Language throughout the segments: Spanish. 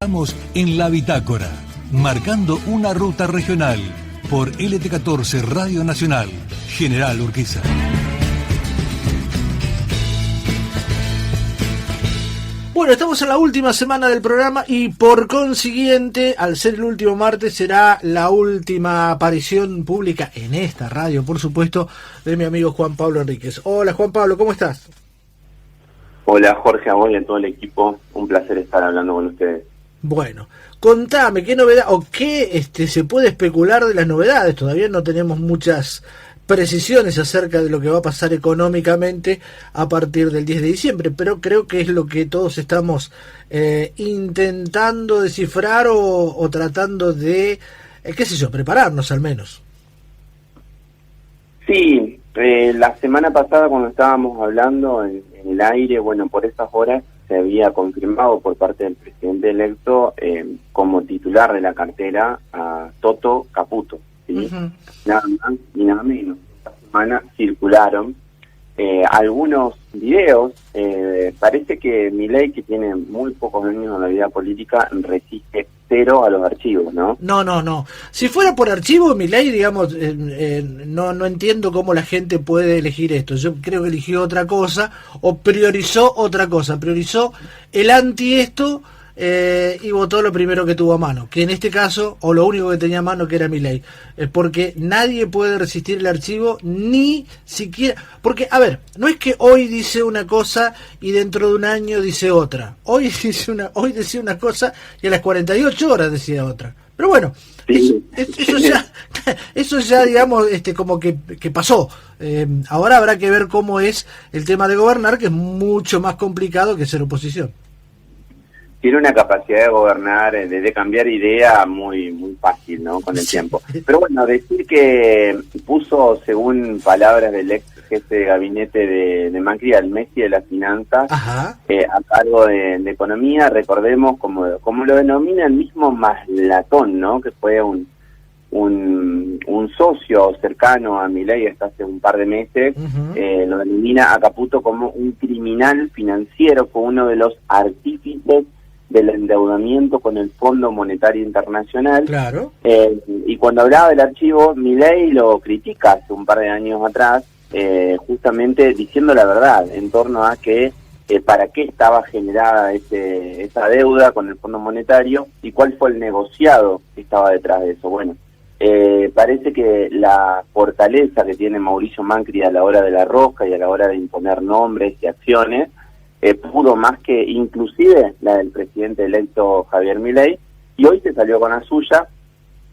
Estamos en La Bitácora, marcando una ruta regional por LT14 Radio Nacional, General Urquiza. Bueno, estamos en la última semana del programa y por consiguiente, al ser el último martes, será la última aparición pública en esta radio, por supuesto, de mi amigo Juan Pablo Enríquez. Hola Juan Pablo, ¿cómo estás? Hola Jorge, a vos y a todo el equipo, un placer estar hablando con ustedes. Bueno, contame, ¿qué novedad o qué se puede especular de las novedades? Todavía no tenemos muchas precisiones acerca de lo que va a pasar económicamente a partir del 10 de diciembre, pero creo que es lo que todos estamos intentando descifrar o tratando de, prepararnos al menos. Sí, la semana pasada cuando estábamos hablando en el aire, bueno, por esas horas se había confirmado por parte del presidente electo como titular de la cartera a Toto Caputo, ¿sí? Uh-huh. Nada más y nada menos. Esta semana circularon algunos videos. Parece que Milei, que tiene muy pocos años en la vida política, resiste cero a los archivos, ¿no? No. Si fuera por archivo, Milei, digamos, no entiendo cómo la gente puede elegir esto. Yo creo que eligió otra cosa o priorizó otra cosa. Priorizó el anti esto y votó lo primero que tuvo a mano, que en este caso, o lo único que tenía a mano, que era Milei, porque nadie puede resistir el archivo, ni siquiera, porque, a ver, no es que hoy dice una cosa y dentro de un año dice otra, hoy decía una cosa y a las 48 horas decía otra, pero bueno, sí. eso ya digamos, como que pasó. Ahora habrá que ver cómo es el tema de gobernar, que es mucho más complicado que ser oposición. Tiene una capacidad de gobernar, de cambiar idea muy fácil, ¿no? Con el tiempo. Pero bueno, decir que puso, según palabras del ex jefe de gabinete de Macri, al Messi de las finanzas, a cargo de economía, recordemos, como lo denomina el mismo Maslatón, ¿no? Que fue un socio cercano a Milei hasta hace un par de meses. Uh-huh. Lo denomina a Caputo como un criminal financiero, fue uno de los artífices del endeudamiento con el Fondo Monetario Internacional. Claro. Y cuando hablaba del archivo, Milei lo critica hace un par de años atrás, justamente diciendo la verdad en torno a que para qué estaba generada esa deuda con el Fondo Monetario y cuál fue el negociado que estaba detrás de eso. Bueno, parece que la fortaleza que tiene Mauricio Macri a la hora de la rosca y a la hora de imponer nombres y acciones pudo más que inclusive la del presidente electo Javier Milei, y hoy se salió con la suya,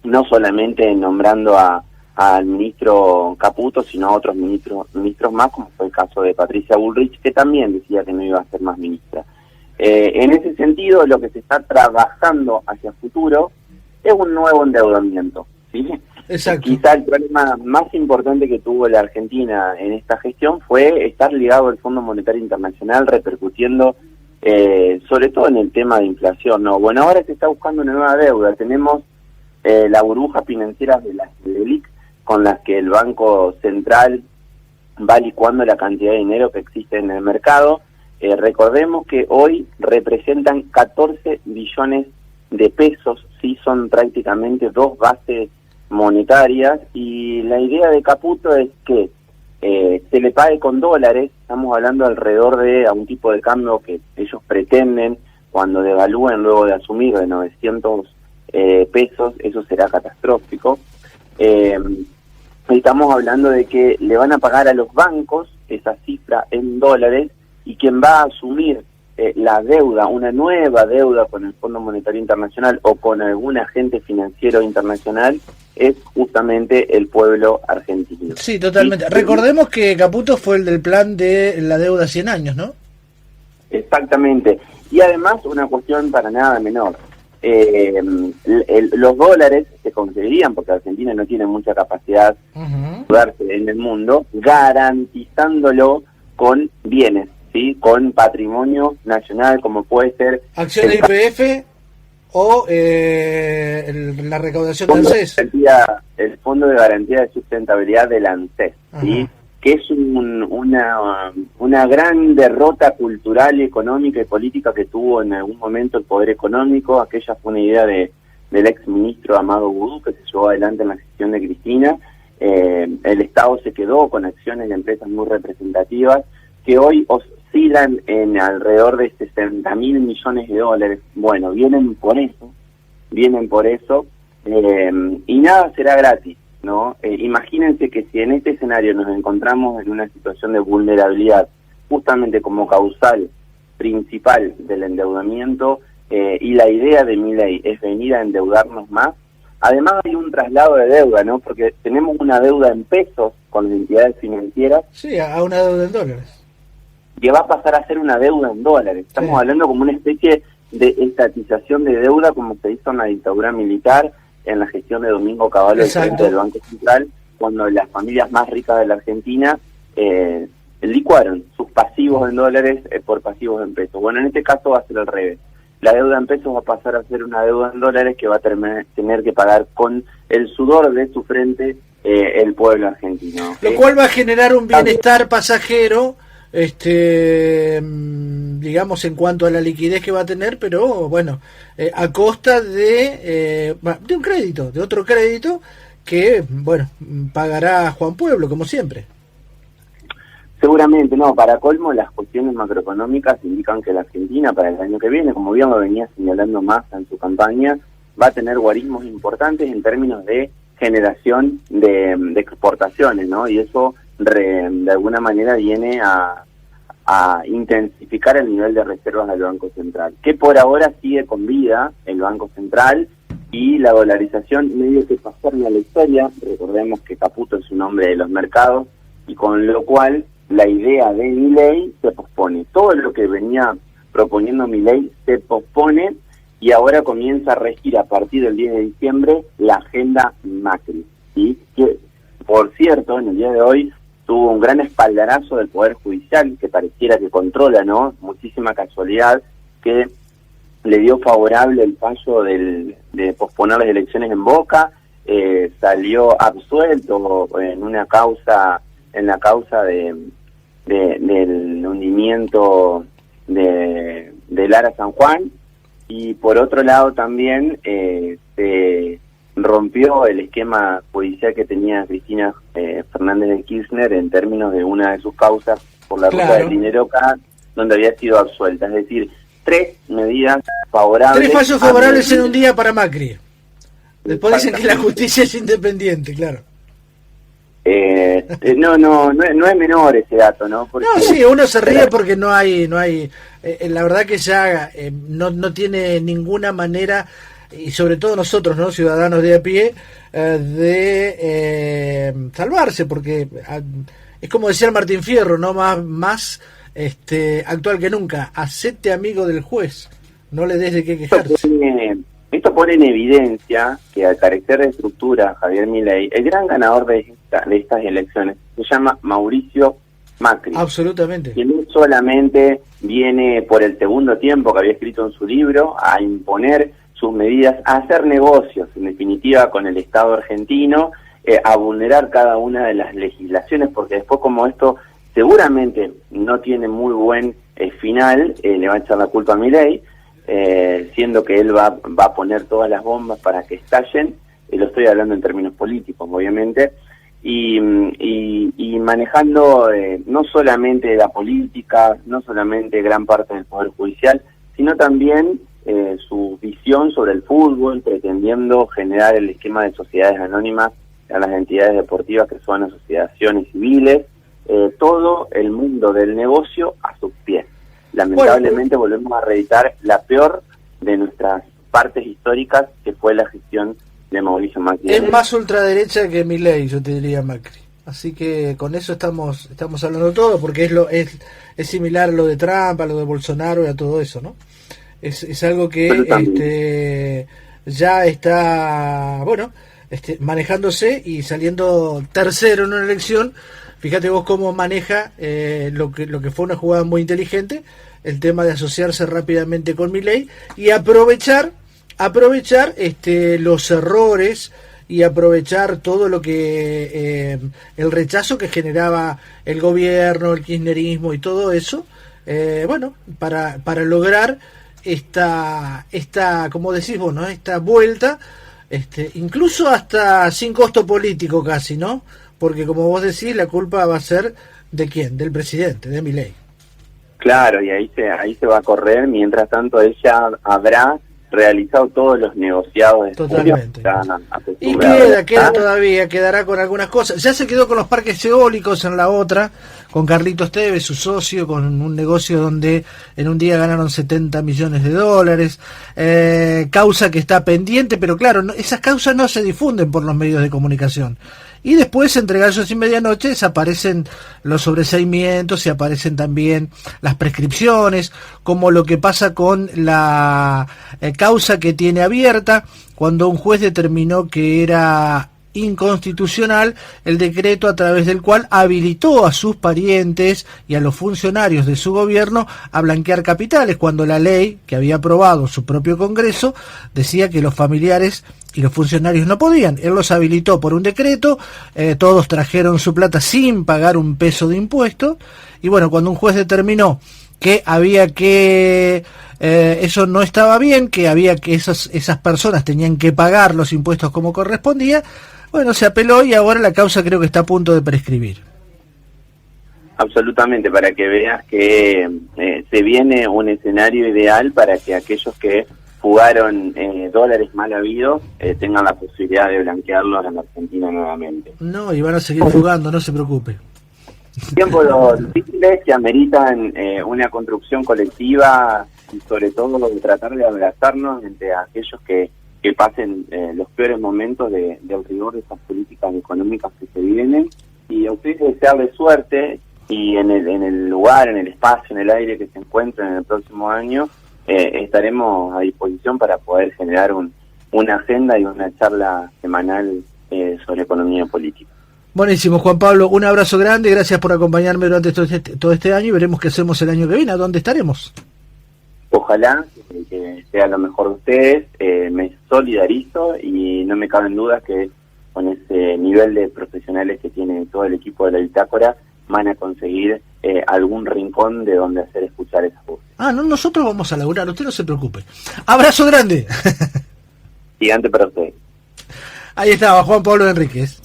no solamente nombrando al ministro Caputo, sino a otros ministros más, como fue el caso de Patricia Bullrich, que también decía que no iba a ser más ministra. En ese sentido, lo que se está trabajando hacia futuro es un nuevo endeudamiento, ¿sí? Exacto. Quizá el problema más importante que tuvo la Argentina en esta gestión fue estar ligado al Fondo Monetario Internacional, repercutiendo sobre todo en el tema de inflación, ¿no? Bueno, ahora se está buscando una nueva deuda. Tenemos la burbuja financiera de las LELIQ, con las que el Banco Central va licuando la cantidad de dinero que existe en el mercado. Recordemos que hoy representan 14 billones de pesos, sí, son prácticamente 2 bases monetarias, y la idea de Caputo es que se le pague con dólares. Estamos hablando alrededor de a un tipo de cambio que ellos pretenden cuando devalúen luego de asumir de 900 pesos, eso será catastrófico. Estamos hablando de que le van a pagar a los bancos esa cifra en dólares, y quien va a asumir la deuda, una nueva deuda con el Fondo Monetario Internacional o con algún agente financiero internacional, es justamente el pueblo argentino. Sí, totalmente. Y recordemos que Caputo fue el del plan de la deuda 100 años, ¿no? Exactamente. Y además una cuestión para nada menor. Los dólares se conseguirían, porque Argentina no tiene mucha capacidad de darse en el mundo, garantizándolo con bienes, ¿sí? Con patrimonio nacional, como puede ser acciones de IPF o la recaudación del ANSES. El Fondo de Garantía de Sustentabilidad del ANSES, ¿sí? que es una gran derrota cultural, económica y política que tuvo en algún momento el poder económico. Aquella fue una idea del ex ministro Amado Boudou, que se llevó adelante en la gestión de Cristina. El Estado se quedó con acciones de empresas muy representativas que hoy oscilan en alrededor de 60.000 millones de dólares. Bueno, vienen por eso, y nada será gratis, ¿no? Imagínense que si en este escenario nos encontramos en una situación de vulnerabilidad, justamente como causal principal del endeudamiento, y la idea de Milei es venir a endeudarnos más, además hay un traslado de deuda, ¿no? Porque tenemos una deuda en pesos con las entidades financieras. Sí, a una deuda en dólares. Que va a pasar a ser una deuda en dólares. Estamos hablando como una especie de estatización de deuda, como se hizo en la dictadura militar, en la gestión de Domingo Cavallo, el presidente del Banco Central, cuando las familias más ricas de la Argentina licuaron sus pasivos en dólares por pasivos en pesos. Bueno, en este caso va a ser al revés. La deuda en pesos va a pasar a ser una deuda en dólares que va a tener que pagar con el sudor de su frente el pueblo argentino. Lo cual va a generar un bienestar pasajero, digamos, en cuanto a la liquidez que va a tener, pero bueno, a costa de un crédito, de otro crédito que, bueno, pagará Juan Pueblo, como siempre. Seguramente, no, para colmo las cuestiones macroeconómicas indican que la Argentina para el año que viene, como bien lo venía señalando Massa en su campaña, va a tener guarismos importantes en términos de generación de exportaciones, ¿no? Y eso de alguna manera viene a intensificar el nivel de reservas del Banco Central, que por ahora sigue con vida el Banco Central, y la dolarización medio que pasó a la historia. Recordemos que Caputo es un hombre de los mercados, y con lo cual la idea de Milei se pospone. Todo lo que venía proponiendo Milei se pospone, y ahora comienza a regir a partir del 10 de diciembre la agenda Macri, ¿sí? Que, por cierto, en el día de hoy tuvo un gran espaldarazo del Poder Judicial, que pareciera que controla, ¿no? Muchísima casualidad, que le dio favorable el fallo de posponer las elecciones en Boca. Salió absuelto en la causa del hundimiento de Lara San Juan, y por otro lado también se rompió el esquema judicial que tenía Cristina Fernández de Kirchner en términos de una de sus causas por la ruta del dinero acá, donde había sido absuelta. Es decir, 3 medidas favorables. 3 fallos favorables en un día para Macri. Después dicen que la justicia es independiente, claro. No es menor ese dato, ¿no? Porque, no, sí, uno se ríe porque no hay la verdad que ya no tiene ninguna manera, y sobre todo nosotros, ¿no?, ciudadanos de a pie, de salvarse, porque es como decía el Martín Fierro, ¿no?, más actual que nunca: hacete amigo del juez, no le des de qué quejarse. Esto pone en evidencia que, al carecer de estructura, Javier Milei, el gran ganador de estas elecciones, se llama Mauricio Macri. Absolutamente. Que no solamente viene por el segundo tiempo que había escrito en su libro a imponer sus medidas, a hacer negocios, en definitiva, con el Estado argentino, a vulnerar cada una de las legislaciones, porque después, como esto seguramente no tiene muy buen final, le va a echar la culpa a Milei, siendo que él va a poner todas las bombas para que estallen. Lo estoy hablando en términos políticos, obviamente, y manejando no solamente la política, no solamente gran parte del Poder Judicial, sino también su visión sobre el fútbol, pretendiendo generar el esquema de sociedades anónimas a las entidades deportivas, que son asociaciones civiles, todo el mundo del negocio a sus pies. Lamentablemente volvemos a reeditar la peor de nuestras partes históricas, que fue la gestión de Mauricio Macri. Es más ultraderecha que Milei, yo te diría, Macri. Así que con eso estamos hablando todo, porque es similar a lo de Trump, a lo de Bolsonaro y a todo eso, ¿no? Es algo que ya está, bueno, manejándose y saliendo tercero en una elección. Fíjate vos cómo maneja lo que fue una jugada muy inteligente, el tema de asociarse rápidamente con Milei y aprovechar los errores y aprovechar todo lo que el rechazo que generaba el gobierno, el kirchnerismo y todo eso, bueno, para lograr esta como decís vos, ¿no? Esta vuelta, incluso hasta sin costo político casi, ¿no? Porque como vos decís, la culpa va a ser ¿de quién? Del presidente, de Milei. Claro, y ahí se va a correr. Mientras tanto, ella habrá realizado todos los negociados de totalmente. Y quedará con algunas cosas. Ya se quedó con los parques eólicos en la otra, con Carlitos Tevez, su socio, con un negocio donde en un día ganaron $70 millones. Causa que está pendiente, pero claro, esas causas no se difunden por los medios de comunicación. Y después, entre gallos y medianoche, aparecen los sobreseimientos y aparecen también las prescripciones, como lo que pasa con la causa que tiene abierta, cuando un juez determinó que era inconstitucional el decreto a través del cual habilitó a sus parientes y a los funcionarios de su gobierno a blanquear capitales, cuando la ley que había aprobado su propio Congreso decía que los familiares y los funcionarios no podían. Él los habilitó por un decreto, todos trajeron su plata sin pagar un peso de impuesto, y bueno, cuando un juez determinó que había que eso no estaba bien, que había que esas personas tenían que pagar los impuestos como correspondía, bueno, se apeló y ahora la causa creo que está a punto de prescribir. Absolutamente, para que veas que se viene un escenario ideal para que aquellos que fugaron dólares mal habidos tengan la posibilidad de blanquearlos en Argentina nuevamente. No, y van a seguir fugando, no se preocupe. Tiempos difíciles que ameritan una construcción colectiva y sobre todo tratar de abrazarnos entre aquellos que pasen los peores momentos del rigor de esas políticas económicas que se vienen, y a ustedes desearles suerte, y en el lugar, en el espacio, en el aire que se encuentren en el próximo año, estaremos a disposición para poder generar una agenda y una charla semanal sobre economía política. Buenísimo, Juan Pablo, un abrazo grande, gracias por acompañarme durante todo este año, y veremos qué hacemos el año que viene, ¿a dónde estaremos? Ojalá que sea lo mejor de ustedes, me solidarizo y no me caben dudas que con ese nivel de profesionales que tiene todo el equipo de la Bitácora van a conseguir algún rincón de donde hacer escuchar esas voces. No, nosotros vamos a laburar, usted no se preocupe. Abrazo grande. Gigante para ustedes. Ahí estaba Juan Pablo Enríquez.